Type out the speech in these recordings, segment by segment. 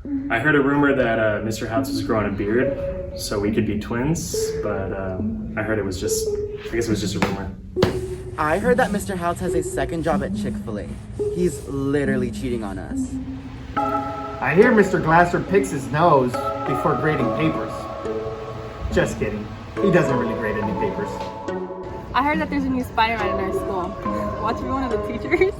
I heard a rumor that Mr. House was growing a beard, so we could be twins, but I heard I guess it was just a rumor. I heard that Mr. House has a second job at Chick-fil-A. He's literally cheating on us. I hear Mr. Glasser picks his nose before grading papers. Just kidding. He doesn't really grade any papers. I heard that there's a new Spider-Man in our school. Want to be one of the teachers?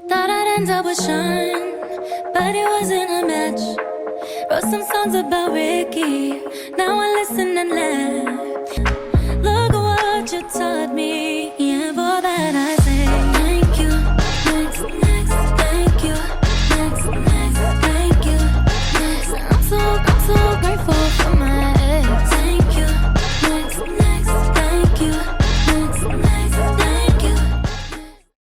Thought I'd end up with Sean, but it wasn't a match. Wrote some songs about Ricky, now I listen and laugh. Look what you taught me, yeah, for that I say thank you. Next, thank you. Next, thank you. Next, I'm so grateful for my ex. Thank you. Next, thank you. Next, thank you.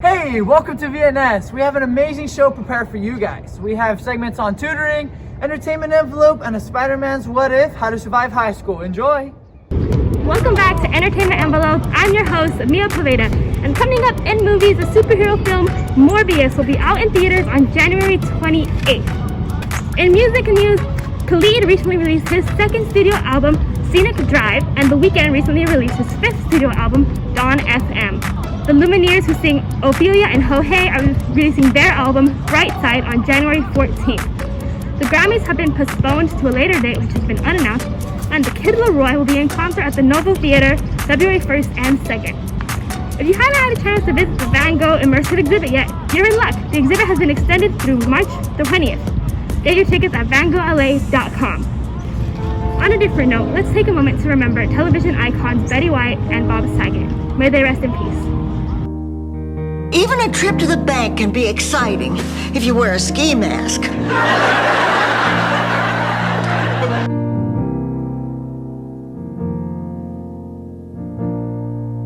Hey, welcome to VNS. We have an amazing show prepared for you guys. We have segments on tutoring, entertainment envelope, and a Spider-Man's What If, How to Survive High School. Enjoy! Welcome back to Entertainment Envelope. I'm your host, Mia Poveda. And coming up in movies, the superhero film Morbius will be out in theaters on January 28th. In music news, Khalid recently released his second studio album, Scenic Drive, and The Weeknd recently released his fifth studio album, Dawn FM. The Lumineers, who sing Ophelia and Ho Hey, are releasing their album, Bright Side, on January 14th. The Grammys have been postponed to a later date, which has been unannounced, and The Kid Laroi will be in concert at the Novo Theater February 1st and 2nd. If you haven't had a chance to visit the Van Gogh Immersive exhibit yet, you're in luck. The exhibit has been extended through March the 20th. Get your tickets at vangoghla.com. On a different note, let's take a moment to remember television icons Betty White and Bob Saget. May they rest in peace. Even a trip to the bank can be exciting if you wear a ski mask.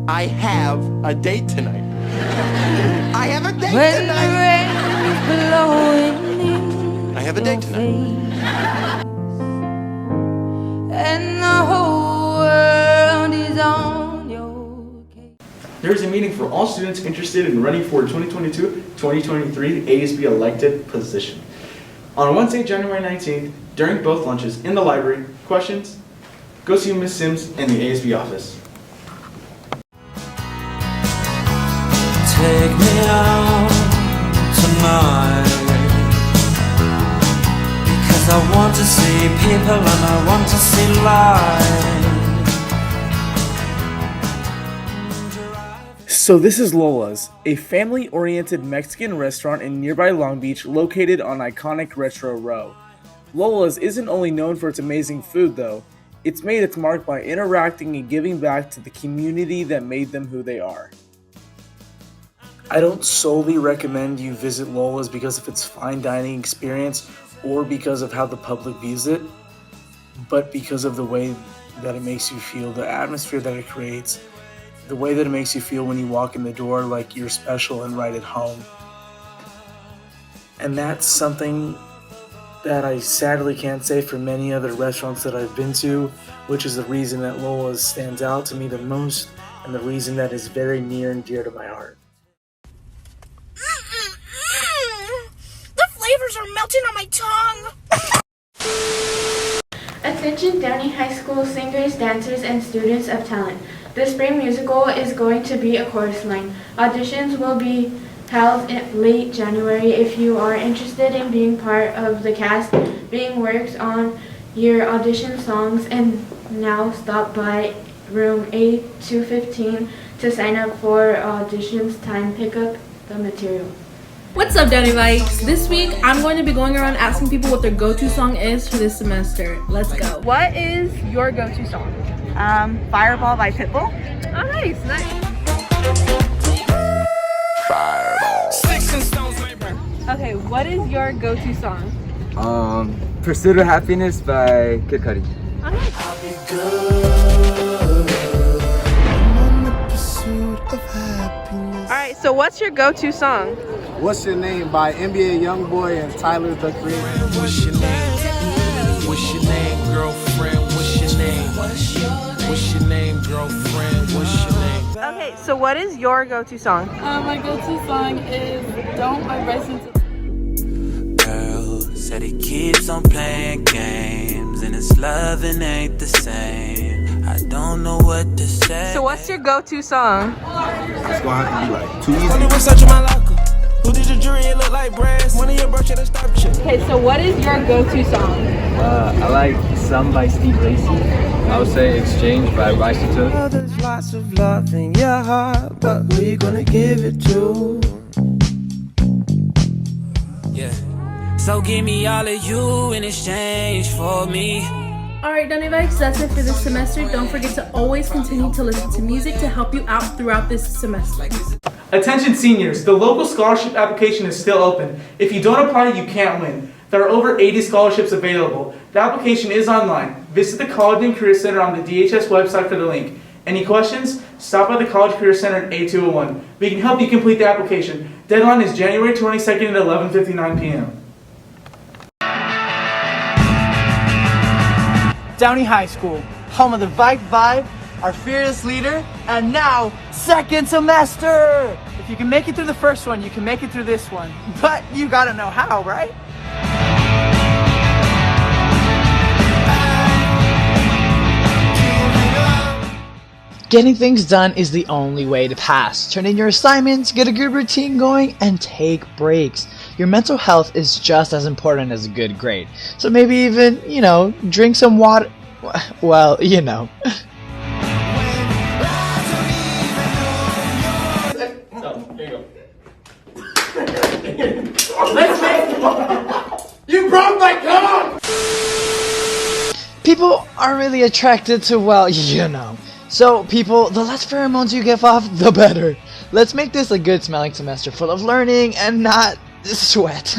I have a date tonight. I have a date When tonight. the rain is blowing in I have a date tonight. and the whole world is on your case. There is a meeting for all students interested in running for 2022-2023 ASB elected position. On Wednesday, January 19th, during both lunches in the library, questions, go see Ms. Sims in the ASB office. Take me out tonight, because I want to see people and I want to see life. So this is Lola's, a family-oriented Mexican restaurant in nearby Long Beach located on iconic Retro Row. Lola's isn't only known for its amazing food though, it's made its mark by interacting and giving back to the community that made them who they are. I don't solely recommend you visit Lola's because of its fine dining experience or because of how the public views it, but because of the way that it makes you feel, the atmosphere that it creates, the way that it makes you feel when you walk in the door like you're special and right at home. And that's something that I sadly can't say for many other restaurants that I've been to, which is the reason that Lola's stands out to me the most and the reason that is very near and dear to my heart. The flavors are melting on my tongue. Attention Downey High School singers, dancers, and students of talent. The spring musical is going to be a chorus line. Auditions will be held in late January. If you are interested in being part of the cast being worked on your audition songs, and now stop by room A215 to sign up for auditions time. Pick up the material. What's up, Downey Vikes? This week, I'm going to be going around asking people what their go-to song is for this semester. Let's go. What is your go-to song? Fireball by Pitbull. Oh, nice. Fireball. Okay, what is your go-to song? Pursuit of Happiness by Kid Cudi. Oh, nice. Alright, so what's your go-to song? What's Your Name by NBA Youngboy and Tyler the Creator. What's your name? What's your name, girlfriend? What's your name? What's your name, girlfriend? What's your name? Okay, so what is your go-to song? My go-to song is Don't by Bryson Tiller. Girl said he keeps on playing games and his loving ain't the same. I don't know what to say. So what's your go-to song? It's gonna have to be like too easy. Who did your jewelry? It look like brass. One of your brooch and stop shit. Okay, so what is your go-to song? I like Some by Steve Lacy. I would say Exchange by Bryson Tiller. There's lots of love in your heart, but who you gonna give it to? Yeah. So give me all of you in exchange for me. Alright, Dunnyvikes, that's it for this semester. Don't forget to always continue to listen to music to help you out throughout this semester. Attention seniors, the local scholarship application is still open. If you don't apply, you can't win. There are over 80 scholarships available. The application is online. Visit the College and Career Center on the DHS website for the link. Any questions? Stop by the College Career Center in A201. We can help you complete the application. Deadline is January 22nd at 11:59 p.m. Downey High School, home of the Vike Vibe, our fearless leader, and now second semester! If you can make it through the first one, you can make it through this one. But you gotta know how, right? Getting things done is the only way to pass. Turn in your assignments, get a good routine going, and take breaks. Your mental health is just as important as a good grade. So maybe even, drink some water. Well, Oh, here you go. You broke my car! People are really attracted to, So, people, the less pheromones you give off, the better. Let's make this a good smelling semester full of learning and not sweat.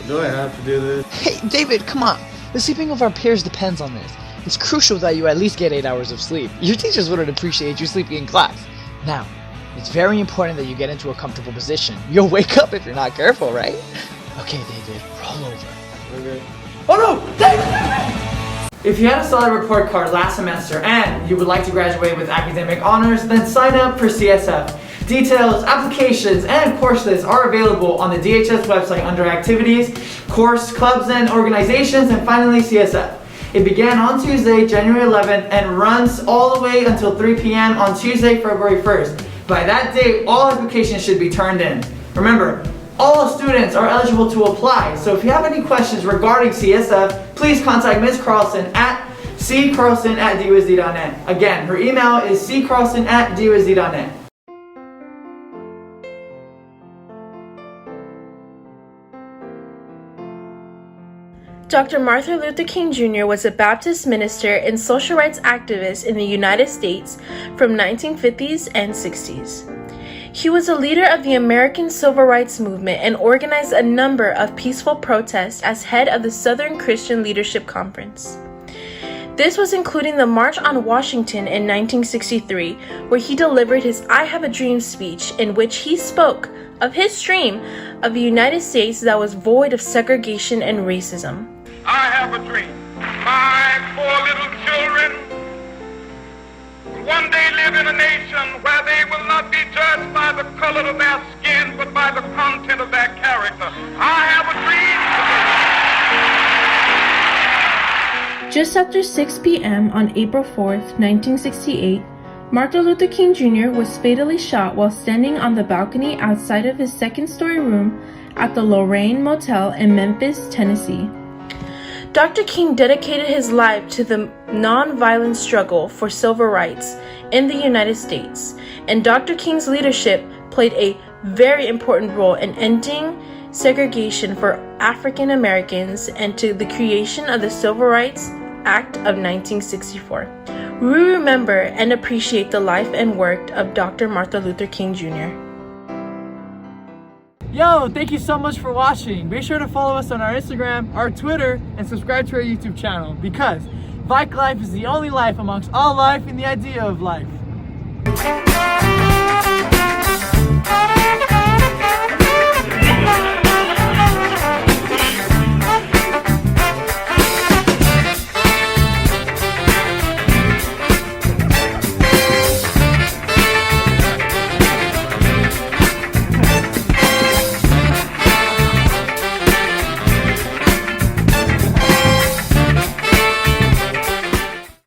Do I have to do this? Hey, David, come on. The sleeping of our peers depends on this. It's crucial that you at least get 8 hours of sleep. Your teachers wouldn't appreciate you sleeping in class. Now, it's very important that you get into a comfortable position. You'll wake up if you're not careful, right? Okay, David, roll over. Okay. Oh no! David! If you had a solid report card last semester and you would like to graduate with academic honors, then sign up for CSF. Details, applications, and course lists are available on the DHS website under Activities, Course, Clubs and Organizations, and finally CSF. It began on Tuesday, January 11th, and runs all the way until 3 p.m. on Tuesday, February 1st. By that date, all applications should be turned in. Remember, all students are eligible to apply, so if you have any questions regarding CSF, please contact Ms. Carlson at ccarlson@dusd.net. Again, her email is ccarlson@dusd.net. Dr. Martin Luther King Jr. was a Baptist minister and social rights activist in the United States from 1950s and 60s. He was a leader of the American Civil Rights Movement and organized a number of peaceful protests as head of the Southern Christian Leadership Conference. This was including the March on Washington in 1963, where he delivered his I Have a Dream speech in which he spoke of his dream of a United States that was void of segregation and racism. I have a dream. My 4 little children will one day live in a nation where they will not be judged by the color of their skin, but by the content of their character. I have a dream. Just after 6 p.m. on April 4th, 1968, Martin Luther King Jr. was fatally shot while standing on the balcony outside of his second-story room at the Lorraine Motel in Memphis, Tennessee. Dr. King dedicated his life to the non-violent struggle for civil rights in the United States, and Dr. King's leadership played a very important role in ending segregation for African Americans and to the creation of the Civil Rights Act of 1964. We remember and appreciate the life and work of Dr. Martin Luther King Jr. Yo, thank you so much for watching. Be sure to follow us on our Instagram, our Twitter, and subscribe to our YouTube channel because Vike Life is the only life amongst all life in the idea of life.